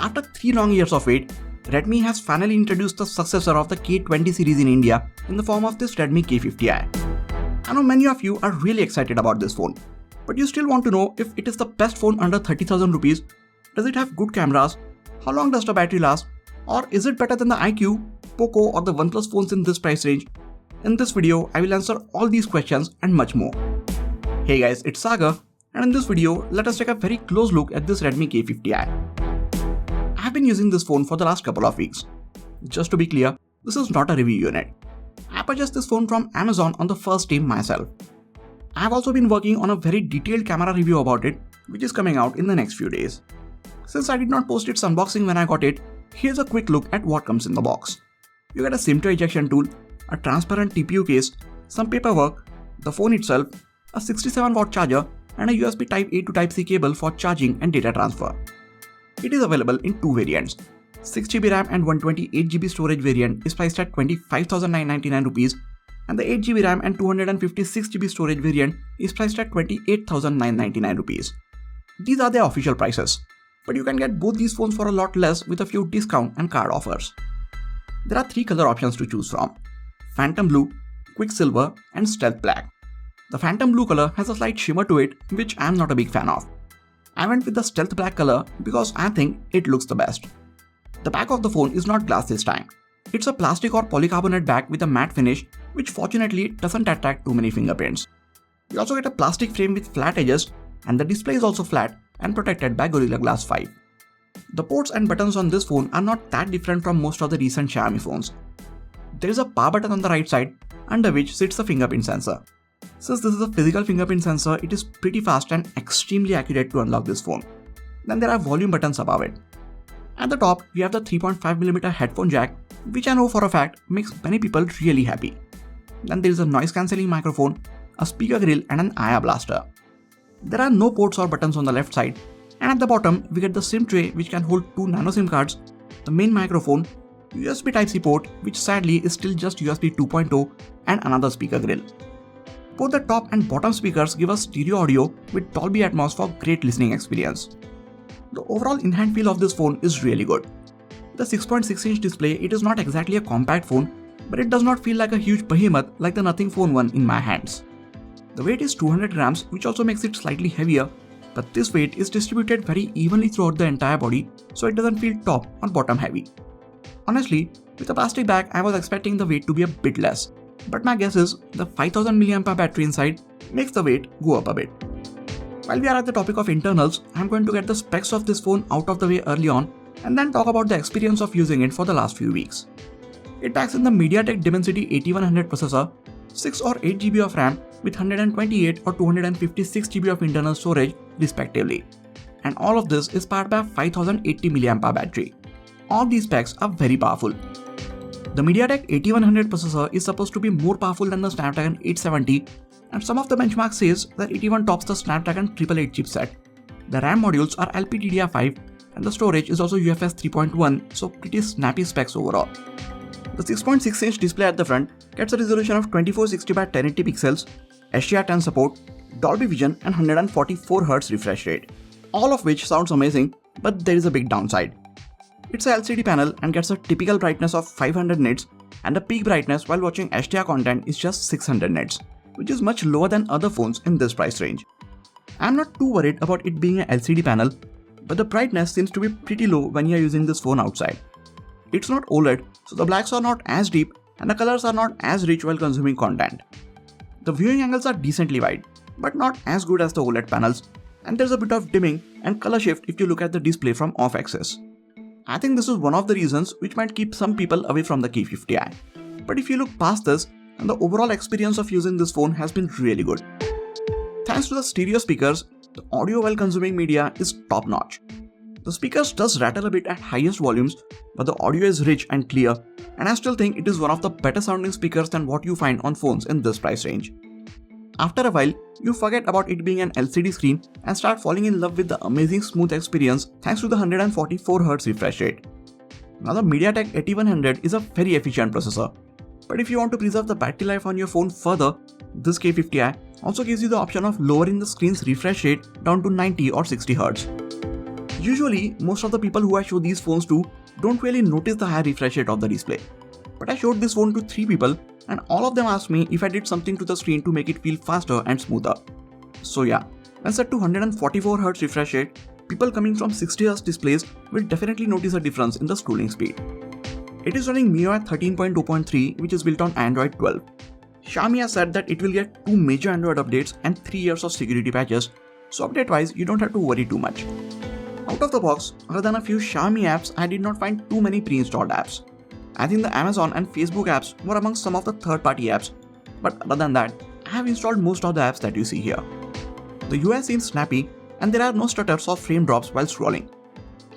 After 3 long years of wait, Redmi has finally introduced the successor of the K20 series in India in the form of this Redmi K50i. I know many of you are really excited about this phone, but you still want to know if it is the best phone under 30,000 rupees, does it have good cameras, how long does the battery last, or is it better than the iQOO, Poco or the OnePlus phones in this price range? In this video, I will answer all these questions and much more. Hey guys, it's Sagar, and in this video, let us take a very close look at this Redmi K50i. I have been using this phone for the last couple of weeks. Just to be clear, this is not a review unit. I purchased this phone from Amazon on the first day myself. I have also been working on a very detailed camera review about it, which is coming out in the next few days. Since I did not post its unboxing when I got it, here's a quick look at what comes in the box. You get a SIM tray ejection tool, a transparent TPU case, some paperwork, the phone itself, a 67-watt charger, and a USB Type-A to Type-C cable for charging and data transfer. It is available in two variants. 6GB RAM and 128GB storage variant is priced at 25,999 rupees, and the 8GB RAM and 256GB storage variant is priced at 28,999 rupees. These are their official prices, but you can get both these phones for a lot less with a few discount and card offers. There are 3 color options to choose from: Phantom Blue, Quicksilver, and Stealth Black. The Phantom Blue color has a slight shimmer to it, which I am not a big fan of. I went with the Stealth Black color because I think it looks the best. The back of the phone is not glass this time. It's a plastic or polycarbonate back with a matte finish, which fortunately doesn't attract too many fingerprints. You also get a plastic frame with flat edges, and the display is also flat and protected by Gorilla Glass 5. The ports and buttons on this phone are not that different from most of the recent Xiaomi phones. There is a power button on the right side, under which sits the fingerprint sensor. Since this is a physical fingerprint sensor, it is pretty fast and extremely accurate to unlock this phone. Then there are volume buttons above it. At the top, we have the 3.5mm headphone jack, which I know for a fact makes many people really happy. Then there is a noise cancelling microphone, a speaker grill, and an IR blaster. There are no ports or buttons on the left side, and at the bottom we get the SIM tray, which can hold 2 nano SIM cards, the main microphone, USB Type-C port, which sadly is still just USB 2.0, and another speaker grill. Both the top and bottom speakers give us stereo audio with Dolby Atmos for great listening experience. The overall in-hand feel of this phone is really good. The 6.6-inch display, it is not exactly a compact phone, but it does not feel like a huge behemoth like the Nothing Phone 1 in my hands. The weight is 200 grams, which also makes it slightly heavier, but this weight is distributed very evenly throughout the entire body, so it doesn't feel top or bottom heavy. Honestly, with a plastic bag, I was expecting the weight to be a bit less, but my guess is the 5000 mAh battery inside makes the weight go up a bit. While we are at the topic of internals, I am going to get the specs of this phone out of the way early on and then talk about the experience of using it for the last few weeks. It packs in the MediaTek Dimensity 8100 processor, 6 or 8GB of RAM with 128 or 256GB of internal storage respectively. And all of this is powered by a 5080 mAh battery. All these specs are very powerful. The MediaTek 8100 processor is supposed to be more powerful than the Snapdragon 870, and some of the benchmarks says that it even tops the Snapdragon 888 chipset. The RAM modules are LPDDR5 and the storage is also UFS 3.1, so pretty snappy specs overall. The 6.6-inch display at the front gets a resolution of 2460x1080 pixels, HDR10 support, Dolby Vision and 144Hz refresh rate. All of which sounds amazing, but there is a big downside. It's a LCD panel and gets a typical brightness of 500 nits, and the peak brightness while watching HDR content is just 600 nits, which is much lower than other phones in this price range. I'm not too worried about it being an LCD panel, but the brightness seems to be pretty low when you are using this phone outside. It's not OLED, so the blacks are not as deep and the colors are not as rich while consuming content. The viewing angles are decently wide, but not as good as the OLED panels, and there's a bit of dimming and color shift if you look at the display from off-axis. I think this is one of the reasons which might keep some people away from the K50i. But if you look past this, and the overall experience of using this phone has been really good. Thanks to the stereo speakers, the audio while consuming media is top notch. The speakers does rattle a bit at highest volumes, but the audio is rich and clear, and I still think it is one of the better sounding speakers than what you find on phones in this price range. After a while, you forget about it being an LCD screen and start falling in love with the amazing smooth experience thanks to the 144Hz refresh rate. Now the MediaTek 8100 is a very efficient processor, but if you want to preserve the battery life on your phone further, this K50i also gives you the option of lowering the screen's refresh rate down to 90 or 60Hz. Usually, most of the people who I show these phones to don't really notice the high refresh rate of the display. But I showed this phone to 3 people and all of them asked me if I did something to the screen to make it feel faster and smoother. So yeah, when set to 144Hz refresh rate, people coming from 60Hz displays will definitely notice a difference in the scrolling speed. It is running MIUI 13.2.3 which is built on Android 12. Xiaomi has said that it will get 2 major Android updates and 3 years of security patches, so update wise you don't have to worry too much. Out of the box, other than a few Xiaomi apps, I did not find too many pre-installed apps. I think the Amazon and Facebook apps were amongst some of the third-party apps, but other than that, I have installed most of the apps that you see here. The UI seems snappy and there are no stutters or frame drops while scrolling.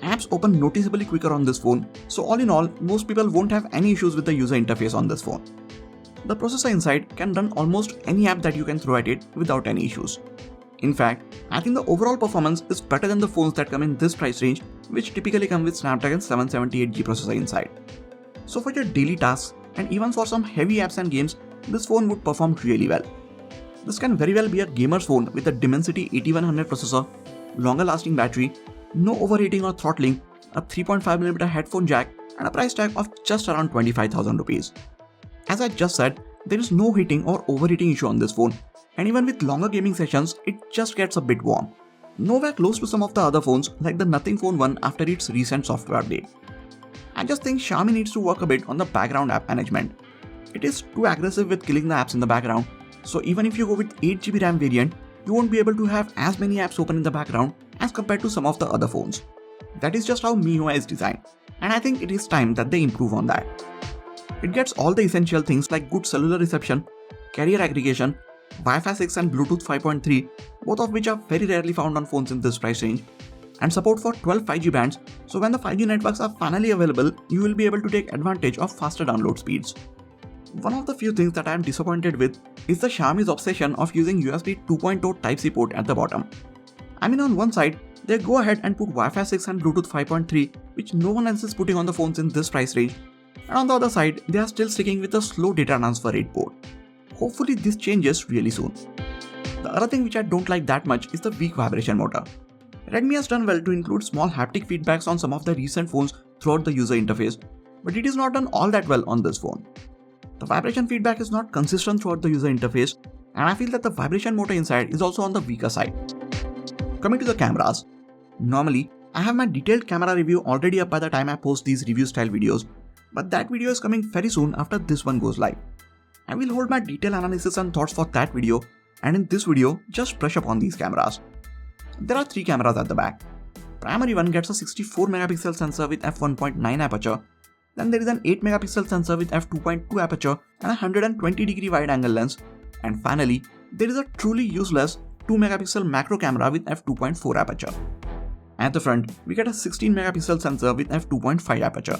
Apps open noticeably quicker on this phone, so all in all, most people won't have any issues with the user interface on this phone. The processor inside can run almost any app that you can throw at it without any issues. In fact, I think the overall performance is better than the phones that come in this price range, which typically come with Snapdragon 778G processor inside. So for your daily tasks and even for some heavy apps and games, this phone would perform really well. This can very well be a gamer's phone with a Dimensity 8100 processor, longer lasting battery, no overheating or throttling, a 3.5mm headphone jack and a price tag of just around 25,000 rupees. As I just said, there is no heating or overheating issue on this phone, and even with longer gaming sessions, it just gets a bit warm. Nowhere close to some of the other phones like the Nothing Phone 1 after its recent software update. I just think Xiaomi needs to work a bit on the background app management. It is too aggressive with killing the apps in the background, so even if you go with 8GB RAM variant, you won't be able to have as many apps open in the background as compared to some of the other phones. That is just how MIUI is designed, and I think it is time that they improve on that. It gets all the essential things like good cellular reception, carrier aggregation, Wi-Fi 6 and Bluetooth 5.3, both of which are very rarely found on phones in this price range, and support for 12 5G bands, so when the 5G networks are finally available, you will be able to take advantage of faster download speeds. One of the few things that I am disappointed with is the Xiaomi's obsession of using USB 2.0 Type-C port at the bottom. I mean, on one side, they go ahead and put Wi-Fi 6 and Bluetooth 5.3, which no one else is putting on the phones in this price range, and on the other side, they are still sticking with the slow data transfer rate port. Hopefully this changes really soon. The other thing which I don't like that much is the weak vibration motor. Redmi has done well to include small haptic feedbacks on some of the recent phones throughout the user interface, but it is not done all that well on this phone. The vibration feedback is not consistent throughout the user interface, and I feel that the vibration motor inside is also on the weaker side. Coming to the cameras. Normally, I have my detailed camera review already up by the time I post these review style videos, but that video is coming very soon after this one goes live. I will hold my detailed analysis and thoughts for that video, and in this video, just brush up on these cameras. There are 3 cameras at the back. Primary one gets a 64MP sensor with f1.9 aperture, then there is an 8MP sensor with f2.2 aperture and a 120° wide angle lens, and finally, there is a truly useless 2MP macro camera with f2.4 aperture. At the front, we get a 16MP sensor with f2.5 aperture.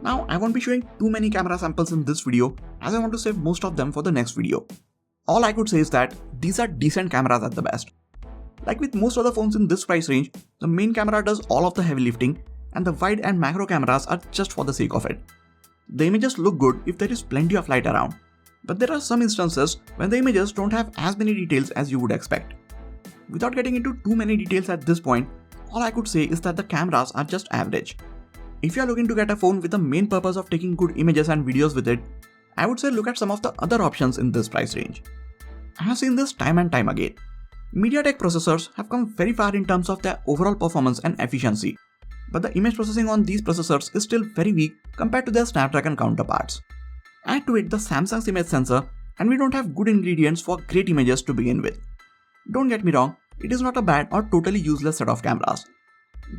Now, I won't be showing too many camera samples in this video as I want to save most of them for the next video. All I could say is that these are decent cameras at the best. Like with most other phones in this price range, the main camera does all of the heavy lifting and the wide and macro cameras are just for the sake of it. The images look good if there is plenty of light around, but there are some instances when the images don't have as many details as you would expect. Without getting into too many details at this point, all I could say is that the cameras are just average. If you are looking to get a phone with the main purpose of taking good images and videos with it, I would say look at some of the other options in this price range. I have seen this time and time again. MediaTek processors have come very far in terms of their overall performance and efficiency, but the image processing on these processors is still very weak compared to their Snapdragon counterparts. Add to it the Samsung's image sensor, and we don't have good ingredients for great images to begin with. Don't get me wrong, it is not a bad or totally useless set of cameras.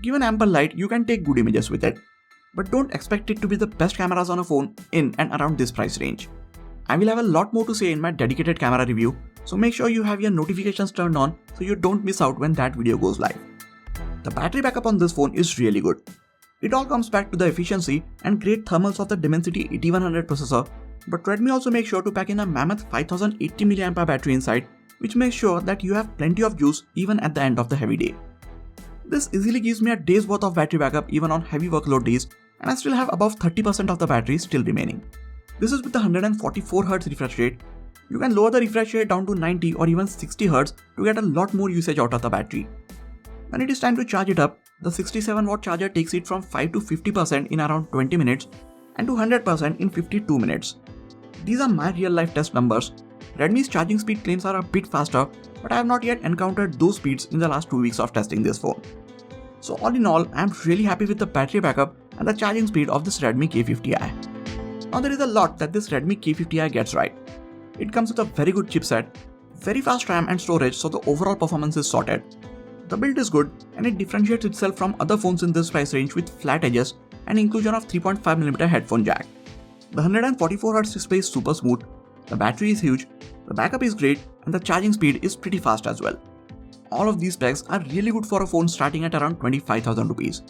Given ample light, you can take good images with it, but don't expect it to be the best cameras on a phone in and around this price range. I will have a lot more to say in my dedicated camera review, so make sure you have your notifications turned on so you don't miss out when that video goes live. The battery backup on this phone is really good. It all comes back to the efficiency and great thermals of the Dimensity 8100 processor, but Redmi also makes sure to pack in a mammoth 5080mAh battery inside, which makes sure that you have plenty of juice even at the end of the heavy day. This easily gives me a day's worth of battery backup even on heavy workload days, and I still have above 30% of the battery still remaining. This is with the 144Hz refresh rate. You can lower the refresh rate down to 90 or even 60Hz to get a lot more usage out of the battery. When it is time to charge it up, The 67-watt charger takes it from 5 to 50% in around 20 minutes and to 100% in 52 minutes. These are my real-life test numbers. Redmi's charging speed claims are a bit faster, but I have not yet encountered those speeds in the last 2 weeks of testing this phone. So all in all, I am really happy with the battery backup and the charging speed of this Redmi K50i. Now there is a lot that this Redmi K50i gets right. It comes with a very good chipset, very fast RAM and storage, so the overall performance is sorted. The build is good and it differentiates itself from other phones in this price range with flat edges and inclusion of 3.5mm headphone jack. The 144Hz display is super smooth, the battery is huge, the backup is great, and the charging speed is pretty fast as well. All of these specs are really good for a phone starting at around 25,000 rupees.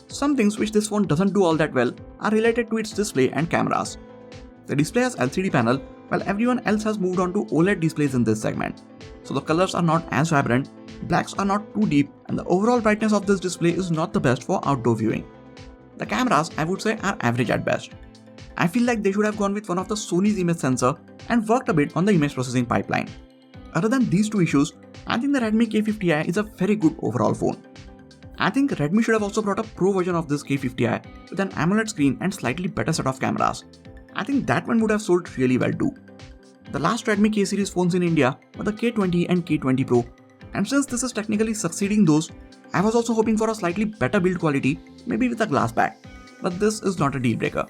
Some things which this phone doesn't do all that well are related to its display and cameras. The display has LCD panel while everyone else has moved on to OLED displays in this segment. So the colors are not as vibrant, blacks are not too deep, and the overall brightness of this display is not the best for outdoor viewing. The cameras, I would say, are average at best. I feel like they should have gone with one of the Sony's image sensor and worked a bit on the image processing pipeline. Other than these two issues, I think the Redmi K50i is a very good overall phone. I think Redmi should have also brought a pro version of this K50i with an AMOLED screen and slightly better set of cameras. I think that one would have sold really well too. The last Redmi K series phones in India were the K20 and K20 Pro, and since this is technically succeeding those, I was also hoping for a slightly better build quality, maybe with a glass back. But this is not a deal breaker.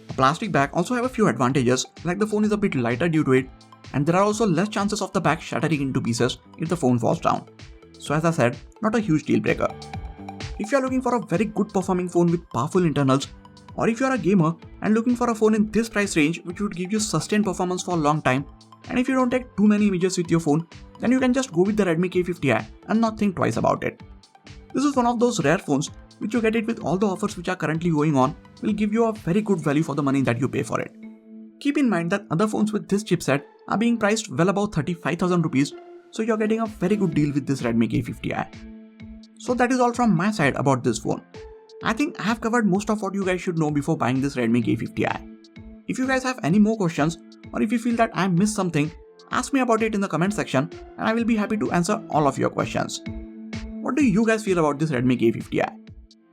A plastic back also have a few advantages, like the phone is a bit lighter due to it, and there are also less chances of the back shattering into pieces if the phone falls down. So as I said, not a huge deal breaker. If you are looking for a very good performing phone with powerful internals, or if you are a gamer and looking for a phone in this price range which would give you sustained performance for a long time, and if you don't take too many images with your phone, then you can just go with the Redmi K50i and not think twice about it. This is one of those rare phones which you get it with all the offers which are currently going on will give you a very good value for the money that you pay for it. Keep in mind that other phones with this chipset are being priced well above 35,000 rupees, so you're getting a very good deal with this Redmi K50i. So that is all from my side about this phone. I think I have covered most of what you guys should know before buying this Redmi K50i. If you guys have any more questions, or if you feel that I missed something, ask me about it in the comment section and I will be happy to answer all of your questions. What do you guys feel about this Redmi K50i?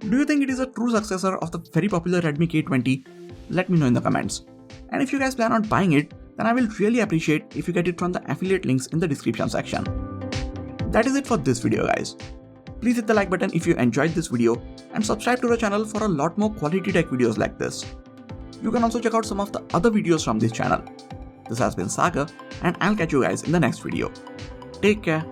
Do you think it is a true successor of the very popular Redmi K20? Let me know in the comments. And if you guys plan on buying it, then I will really appreciate if you get it from the affiliate links in the description section. That is it for this video guys. Please hit the like button if you enjoyed this video and subscribe to the channel for a lot more quality tech videos like this. You can also check out some of the other videos from this channel. This has been Sagar and I'll catch you guys in the next video. Take care.